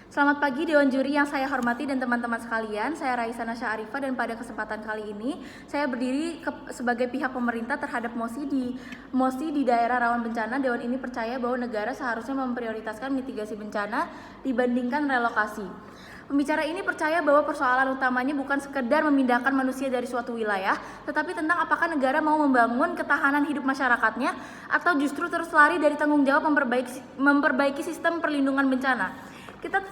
Selamat pagi Dewan Juri yang saya hormati dan teman-teman sekalian. Saya Raisa Nasya Arifah dan pada kesempatan kali ini saya berdiri sebagai pihak pemerintah terhadap mosi di daerah rawan bencana. Dewan ini percaya bahwa negara seharusnya memprioritaskan mitigasi bencana dibandingkan relokasi. Pembicara ini percaya bahwa persoalan utamanya bukan sekedar memindahkan manusia dari suatu wilayah, tetapi tentang apakah negara mau membangun ketahanan hidup masyarakatnya atau justru terus lari dari tanggung jawab memperbaiki sistem perlindungan bencana. Kita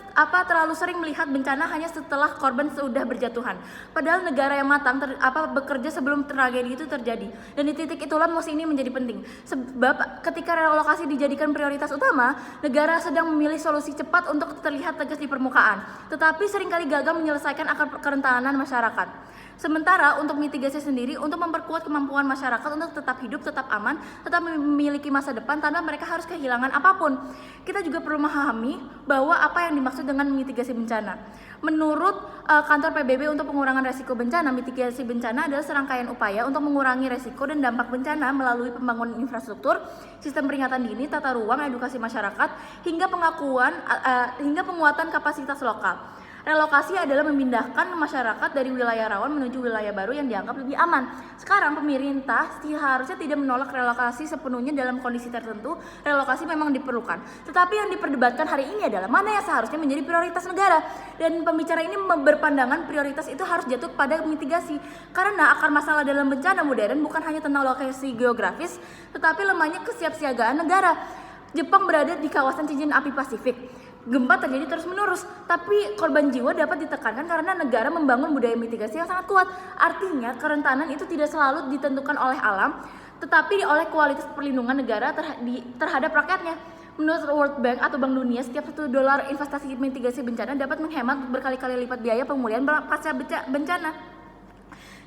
terlalu sering melihat bencana hanya setelah korban sudah berjatuhan. Padahal negara yang matang bekerja sebelum tragedi itu terjadi. Dan di titik itulah mosi ini menjadi penting. Sebab ketika relokasi dijadikan prioritas utama, negara sedang memilih solusi cepat untuk terlihat tegas di permukaan, tetapi seringkali gagal menyelesaikan akar kerentanan masyarakat. Sementara untuk mitigasi sendiri, untuk memperkuat kemampuan masyarakat untuk tetap hidup, tetap aman, tetap memiliki masa depan tanpa mereka harus kehilangan apapun. Kita juga perlu memahami bahwa apa yang dimaksud dengan mitigasi bencana. Menurut kantor PBB untuk pengurangan resiko bencana, mitigasi bencana adalah serangkaian upaya untuk mengurangi resiko dan dampak bencana melalui pembangunan infrastruktur, sistem peringatan dini, tata ruang, edukasi masyarakat, hingga penguatan kapasitas lokal. Relokasi adalah memindahkan masyarakat dari wilayah rawan menuju wilayah baru yang dianggap lebih aman. Sekarang pemerintah seharusnya tidak menolak relokasi sepenuhnya dalam kondisi tertentu. Relokasi memang diperlukan. Tetapi yang diperdebatkan hari ini adalah mana yang seharusnya menjadi prioritas negara. Dan pembicara ini berpandangan prioritas itu harus jatuh pada mitigasi. Karena akar masalah dalam bencana modern bukan hanya tentang lokasi geografis, tetapi lemahnya kesiapsiagaan negara. Jepang berada di kawasan cincin api Pasifik. Gempa terjadi terus-menerus, tapi korban jiwa dapat ditekankan karena negara membangun budaya mitigasi yang sangat kuat. Artinya, kerentanan itu tidak selalu ditentukan oleh alam, tetapi oleh kualitas perlindungan negara terhadap rakyatnya. Menurut World Bank atau Bank Dunia, setiap $1 investasi mitigasi bencana dapat menghemat berkali-kali lipat biaya pemulihan pasca bencana.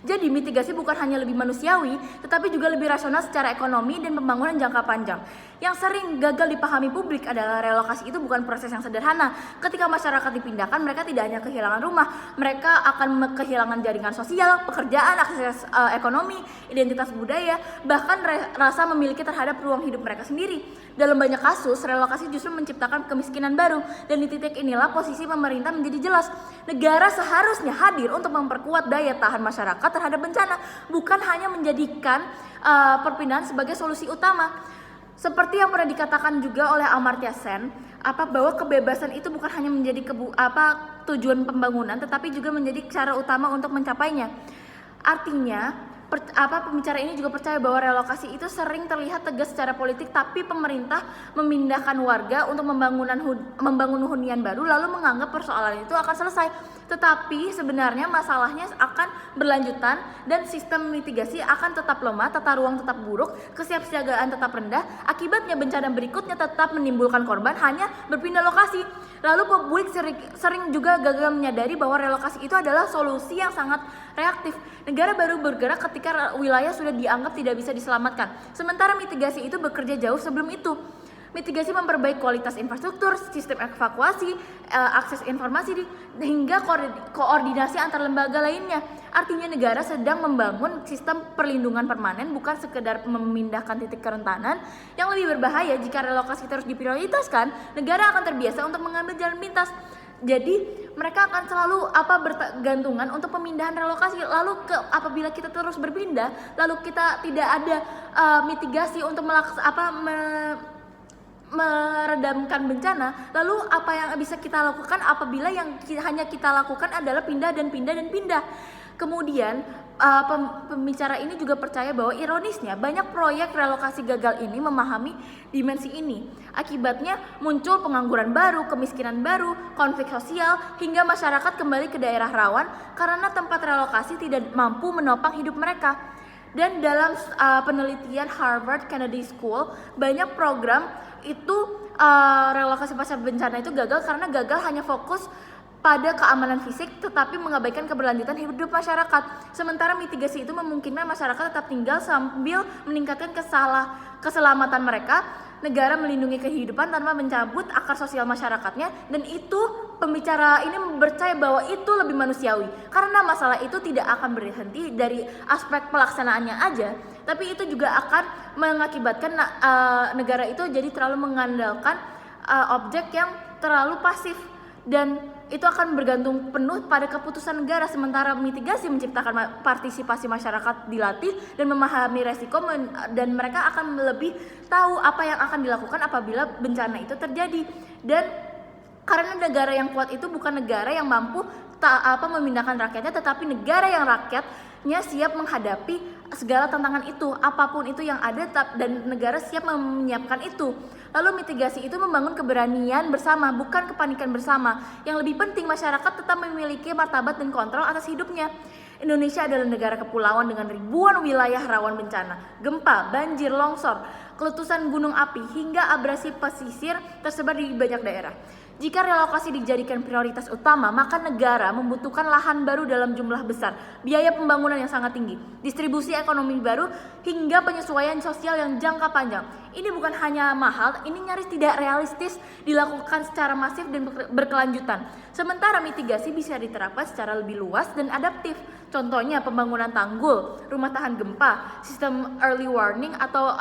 Jadi mitigasi bukan hanya lebih manusiawi, tetapi juga lebih rasional secara ekonomi dan pembangunan jangka panjang. Yang sering gagal dipahami publik adalah relokasi itu bukan proses yang sederhana. Ketika masyarakat dipindahkan, mereka tidak hanya kehilangan rumah, mereka akan kehilangan jaringan sosial, pekerjaan, akses ekonomi, identitas budaya, bahkan rasa memiliki terhadap ruang hidup mereka sendiri. Dalam banyak kasus, relokasi justru menciptakan kemiskinan baru, dan di titik inilah posisi pemerintah menjadi jelas. Negara seharusnya hadir untuk memperkuat daya tahan masyarakat terhadap bencana, bukan hanya menjadikan perpindahan sebagai solusi utama. Seperti yang pernah dikatakan juga oleh Amartya Sen, bahwa kebebasan itu bukan hanya menjadi tujuan pembangunan, tetapi juga menjadi cara utama untuk mencapainya. Artinya, pembicara ini juga percaya bahwa relokasi itu sering terlihat tegas secara politik, tapi pemerintah memindahkan warga untuk membangun hunian baru lalu menganggap persoalan itu akan selesai. Tetapi sebenarnya masalahnya akan berlanjutan dan sistem mitigasi akan tetap lemah, tata ruang tetap buruk, kesiapsiagaan tetap rendah. Akibatnya bencana berikutnya tetap menimbulkan korban hanya berpindah lokasi. Lalu publik sering juga gagal menyadari bahwa relokasi itu adalah solusi yang sangat reaktif. Negara baru bergerak ketika wilayah sudah dianggap tidak bisa diselamatkan. Sementara mitigasi itu bekerja jauh sebelum itu. Mitigasi memperbaiki kualitas infrastruktur, sistem evakuasi, akses informasi, hingga koordinasi antar lembaga lainnya. Artinya negara sedang membangun sistem perlindungan permanen, bukan sekedar memindahkan titik kerentanan. Yang lebih berbahaya jika relokasi terus diprioritaskan, negara akan terbiasa untuk mengambil jalan pintas. Jadi mereka akan selalu bergantungan untuk pemindahan relokasi. Lalu apabila kita terus berpindah, lalu kita tidak ada mitigasi untuk meredamkan bencana, lalu apa yang bisa kita lakukan apabila yang hanya kita lakukan adalah pindah dan pindah dan pindah. Kemudian pembicara ini juga percaya bahwa ironisnya banyak proyek relokasi gagal ini memahami dimensi ini. Akibatnya muncul pengangguran baru, kemiskinan baru, konflik sosial, hingga masyarakat kembali ke daerah rawan karena tempat relokasi tidak mampu menopang hidup mereka. Dan dalam penelitian Harvard Kennedy School, banyak program itu relokasi pasca bencana itu gagal karena gagal hanya fokus pada keamanan fisik tetapi mengabaikan keberlanjutan hidup masyarakat. Sementara mitigasi itu memungkinkan masyarakat tetap tinggal sambil meningkatkan keselamatan mereka. Negara melindungi kehidupan tanpa mencabut akar sosial masyarakatnya, dan itu pembicara ini percaya bahwa itu lebih manusiawi karena masalah itu tidak akan berhenti dari aspek pelaksanaannya aja, tapi itu juga akan mengakibatkan negara itu jadi terlalu mengandalkan objek yang terlalu pasif. dan itu akan bergantung penuh pada keputusan negara, sementara mitigasi menciptakan partisipasi masyarakat dilatih dan memahami resiko dan mereka akan lebih tahu apa yang akan dilakukan apabila bencana itu terjadi. Dan karena negara yang kuat itu bukan negara yang mampu memindahkan rakyatnya, tetapi negara yang rakyatnya siap menghadapi segala tantangan itu, apapun itu yang ada, dan negara siap menyiapkan itu. Lalu mitigasi itu membangun keberanian bersama, bukan kepanikan bersama. Yang lebih penting, masyarakat tetap memiliki martabat dan kontrol atas hidupnya. Indonesia adalah negara kepulauan dengan ribuan wilayah rawan bencana, gempa, banjir, longsor, letusan gunung api, hingga abrasi pesisir tersebar di banyak daerah. Jika relokasi dijadikan prioritas utama, maka negara membutuhkan lahan baru dalam jumlah besar, biaya pembangunan yang sangat tinggi, distribusi ekonomi baru, hingga penyesuaian sosial yang jangka panjang. Ini bukan hanya mahal, ini nyaris tidak realistis dilakukan secara masif dan berkelanjutan. Sementara mitigasi bisa diterapkan secara lebih luas dan adaptif. Contohnya pembangunan tanggul, rumah tahan gempa, sistem early warning atau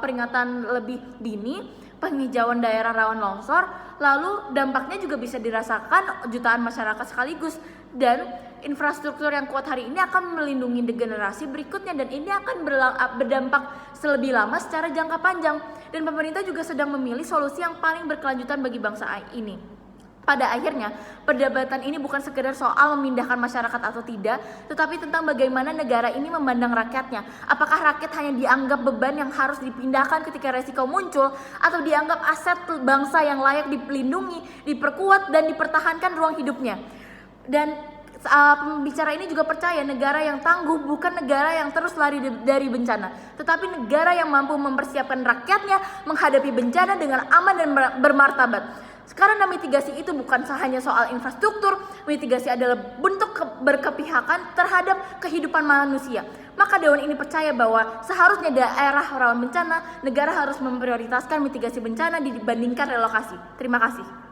peringatan lebih dini, penghijauan daerah rawan longsor. Lalu dampaknya juga bisa dirasakan jutaan masyarakat sekaligus, dan infrastruktur yang kuat hari ini akan melindungi generasi berikutnya, dan ini akan berdampak selebih lama secara jangka panjang. Dan pemerintah juga sedang memilih solusi yang paling berkelanjutan bagi bangsa ini. Pada akhirnya, perdebatan ini bukan sekedar soal memindahkan masyarakat atau tidak, tetapi tentang bagaimana negara ini memandang rakyatnya. Apakah rakyat hanya dianggap beban yang harus dipindahkan ketika resiko muncul, atau dianggap aset bangsa yang layak dilindungi, diperkuat, dan dipertahankan ruang hidupnya. Dan pembicara ini juga percaya negara yang tangguh bukan negara yang terus lari dari bencana, tetapi negara yang mampu mempersiapkan rakyatnya menghadapi bencana dengan aman dan bermartabat. Karena mitigasi itu bukan hanya soal infrastruktur, mitigasi adalah bentuk berkepihakan terhadap kehidupan manusia. Maka Dewan ini percaya bahwa seharusnya daerah rawan bencana, negara harus memprioritaskan mitigasi bencana dibandingkan relokasi. Terima kasih.